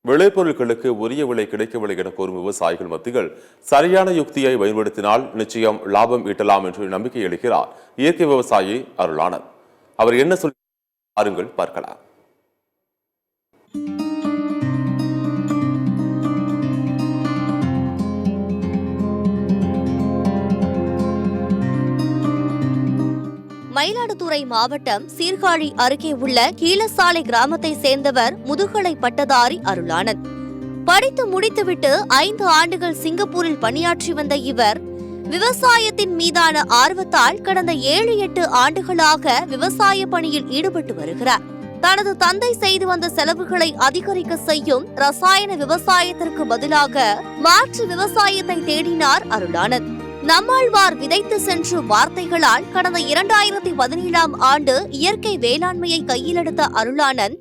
விளைபொருட்களுக்கு உரிய விலை கிடைக்கவில்லை என கூறும் விவசாயிகள் மத்தியில் சரியான யுக்தியை பயன்படுத்தினால் நிச்சயம் லாபம் ஈட்டலாம் என்று நம்பிக்கை அளிக்கிறார் இயற்கை விவசாயி அருளானந்த். அவர் என்ன சொல்லி பாருங்கள் பார்க்கலாம். மயிலாடுதுறை மாவட்டம் சீர்காழி அருகே உள்ள கீழசாலை கிராமத்தை சேர்ந்தவர் முதுகலை பட்டதாரி அருளானந்த். படித்து முடித்துவிட்டு 5 ஆண்டுகள் சிங்கப்பூரில் பணியாற்றி வந்த இவர் விவசாயத்தின் மீதான ஆர்வத்தால் கடந்த 7-8 ஆண்டுகளாக விவசாய பணியில் ஈடுபட்டு வருகிறார். தனது தந்தை செய்து வந்த செலவுகளை அதிகரிக்க செய்யும் ரசாயன விவசாயத்திற்கு பதிலாக மாற்று விவசாயத்தை தேடினார் அருளானந்த். நம்மாழ்வார் விதைத்து சென்று வார்த்தைகளால் கடந்த 2017ஆம் ஆண்டு இயற்கை வேளாண்மையை கையிலெடுத்த அருளானந்த்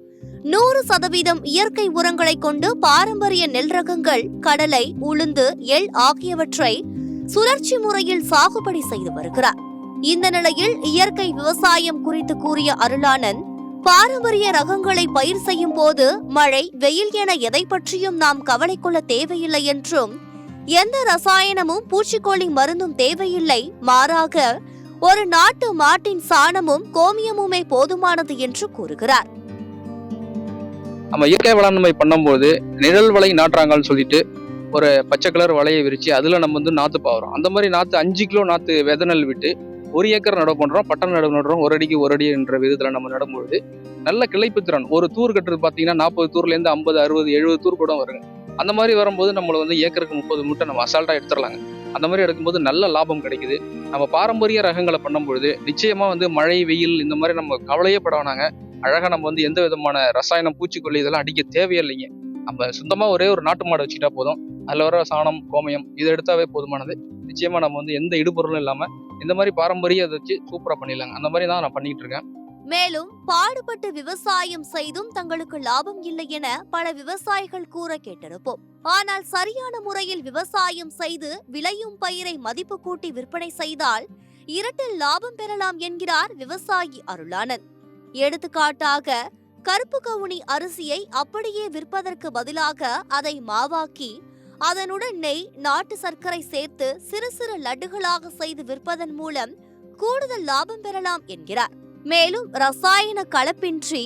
100% இயற்கை உரங்களை கொண்டு பாரம்பரிய நெல் ரகங்கள், கடலை, உளுந்து, எள் ஆகியவற்றை சுழற்சி முறையில் சாகுபடி செய்து வருகிறார். இந்த நிலையில் இயற்கை விவசாயம் குறித்து கூறிய அருளானந்த், பாரம்பரிய ரகங்களை பயிர் செய்யும் போது மழை, வெயில் என எதை பற்றியும் நாம் கவலை கொள்ள தேவையில்லை என்றும், எந்த ரசாயனமும் பூச்சிக்கொல்லி மருந்தும் தேவையில்லை, மாறாக ஒரு நாட்டு மாட்டின் சாணமும் கோமியமுமே போதுமானது என்று கூறுகிறார். நம்ம இயற்கை வேளாண்மை பண்ணும்போது நிழல் வலை நாட்டுறாங்கன்னு சொல்லிட்டு ஒரு பச்சை கலர் வலையை விரிச்சு அதுல நம்ம நாத்து பாவுறோம். அந்த மாதிரி நாத்து 5 கிலோ நாத்து விதை நெல் விட்டு 1 ஏக்கர் நடவு பண்றோம், பட்டம் நடவு நடுறோம். 1 அடிக்கு 1 அடி என்ற விதத்துல நம்ம நடும்பொழுது நல்ல கிளைப்பு திறன். ஒரு தூர் கட்டுறது பாத்தீங்கன்னா 40 தூர்ல இருந்து 50, 60, 70 தூர் கூட வருங்க. அந்த மாதிரி வரும்போது நம்மள ஏக்கருக்கு 30 மூட்டை நம்ம அசால்ட்டா எடுத்துடலாங்க. அந்த மாதிரி எடுக்கும்போது நல்ல லாபம் கிடைக்குது. நம்ம பாரம்பரிய ரகங்களை பண்ணும்பொழுது நிச்சயமா மழை, வெயில் இந்த மாதிரி நம்ம கவலையே பட வேணாங்க. அழகா நம்ம எந்த விதமான ரசாயனம், பூச்சிக்கொல்லி இதெல்லாம் அடிக்க தேவையே இல்லைங்க. நம்ம சொந்தமா ஒரே ஒரு நாட்டு மாடு வச்சுட்டா போதும். அதுல வர சாணம், கோமயம் இதை எடுத்தாவே போதுமானது. நிச்சயமா நம்ம எந்த இடுபொருளும் இல்லாம இந்த மாதிரி பாரம்பரிய இதை வச்சு சூப்பரா பண்ணிடலாங்க. அந்த மாதிரி தான் நான் பண்ணிட்டு இருக்கேன். மேலும் பாடுபட்டு விவசாயம் செய்தும் தங்களுக்கு லாபம் இல்லை என பல விவசாயிகள் கூற கேட்டிருப்போம். ஆனால் சரியான முறையில் விவசாயம் செய்து விளையும் பயிரை மதிப்பு கூட்டி விற்பனை செய்தால் இரட்டில் லாபம் பெறலாம் என்கிறார் விவசாயி அருளானந்த். எடுத்துக்காட்டாக, கருப்பு கவுனி அரிசியை அப்படியே விற்பதற்கு பதிலாக அதை மாவாக்கி அதனுடன் நெய், நாட்டு சர்க்கரை சேர்த்து சிறு சிறு லட்டுகளாக செய்து விற்பதன் மூலம் கூடுதல் லாபம் பெறலாம் என்கிறார். மேலும் ரசாயன கலப்பின்றி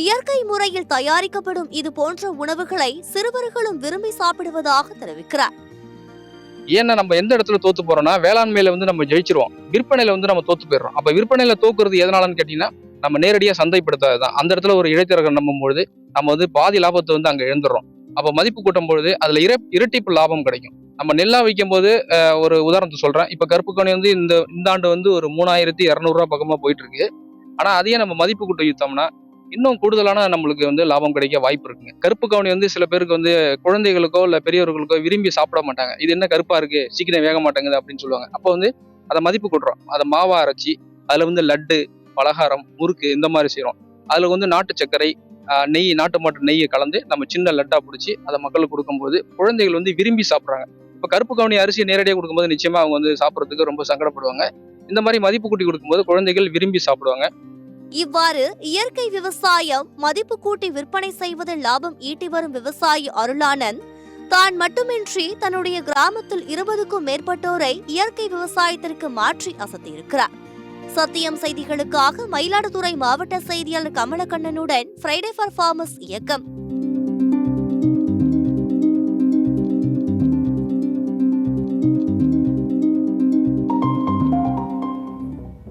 இயற்கை முறையில் தயாரிக்கப்படும் இது போன்ற உணவுகளை சிறுவர்களும் விரும்பி சாப்பிடுவதாக தெரிவிக்கிறார். ஏன்னா நம்ம எந்த இடத்துல தோத்து போறோம்னா, வேளாண்மையில நம்ம ஜெயிச்சிருவோம், விற்பனையில நம்ம தோத்து போயிடுறோம். அப்ப விற்பனையில தோக்குறது எதனாலன்னு கேட்டீங்கன்னா, நம்ம நேரடியா சந்தைப்படுத்தாதான். அந்த இடத்துல ஒரு இடைத்தரகர் நம்பும்பொழுது நம்ம பாதி லாபத்தை அங்க இழந்துடுறோம். அப்ப மதிப்பு கூட்டும் பொழுது அதுல இரட்டிப்பு லாபம் கிடைக்கும். நம்ம நெல்லா விற்கும் போது ஒரு உதாரணத்தை சொல்றேன். இப்ப கருப்பு கவுனி இந்த ஆண்டு ஒரு 3200 ரூபாய் பக்கமா போயிட்டு இருக்கு. ஆனா அதையே நம்ம மதிப்பு கூட்ட யுத்தம்னா இன்னும் கூடுதலான நம்மளுக்கு லாபம் கிடைக்க வாய்ப்பு இருக்குங்க. கருப்பு கவுனி சில பேருக்கு குழந்தைகளுக்கோ இல்ல பெரியவர்களுக்கோ விரும்பி சாப்பிட மாட்டாங்க. இது என்ன கருப்பா இருக்கு, சீக்கிரம் வேக மாட்டேங்குது அப்படின்னு சொல்லுவாங்க. அப்போ அதை மதிப்பு கூட்டுறோம். அதை மாவா அரைச்சி அதுல லட்டு, பலகாரம், முறுக்கு இந்த மாதிரி செய்யறோம். அதுல நாட்டு சர்க்கரை, நெய், நாட்டு மாட்டு நெய்யை கலந்து நம்ம சின்ன லட்டா பிடிச்சி அதை மக்களுக்கு கொடுக்கும்போது குழந்தைகள் விரும்பி சாப்பிட்றாங்க. இப்ப கருப்பு கவுனி அரிசியை நேரடியாக கொடுக்கும்போது நிச்சயமா அவங்க சாப்பிட்றதுக்கு ரொம்ப சங்கடப்படுவாங்க. இந்த மாதிரி மதிப்பு கூட்டி கொடுக்கும்போது குழந்தைகள் விரும்பி சாப்பிடுவாங்க. இவ்வாறு இயற்கை விவசாயம் மதிப்பு கூட்டி விற்பனை செய்வதில் லாபம் ஈட்டி வரும் விவசாயி அருளானந்த் தான் மட்டுமின்றி தன்னுடைய கிராமத்தில் 20க்கும் மேற்பட்டோரை இயற்கை விவசாயத்திற்கு மாற்றி அசத்தியிருக்கிறார். சத்தியம் செய்திகளுக்காக மயிலாடுதுறை மாவட்ட செய்தியாளர் கமலக்கண்ணனுடன் ஃப்ரைடே ஃபார் ஃபார்மர்ஸ் இயக்கம்.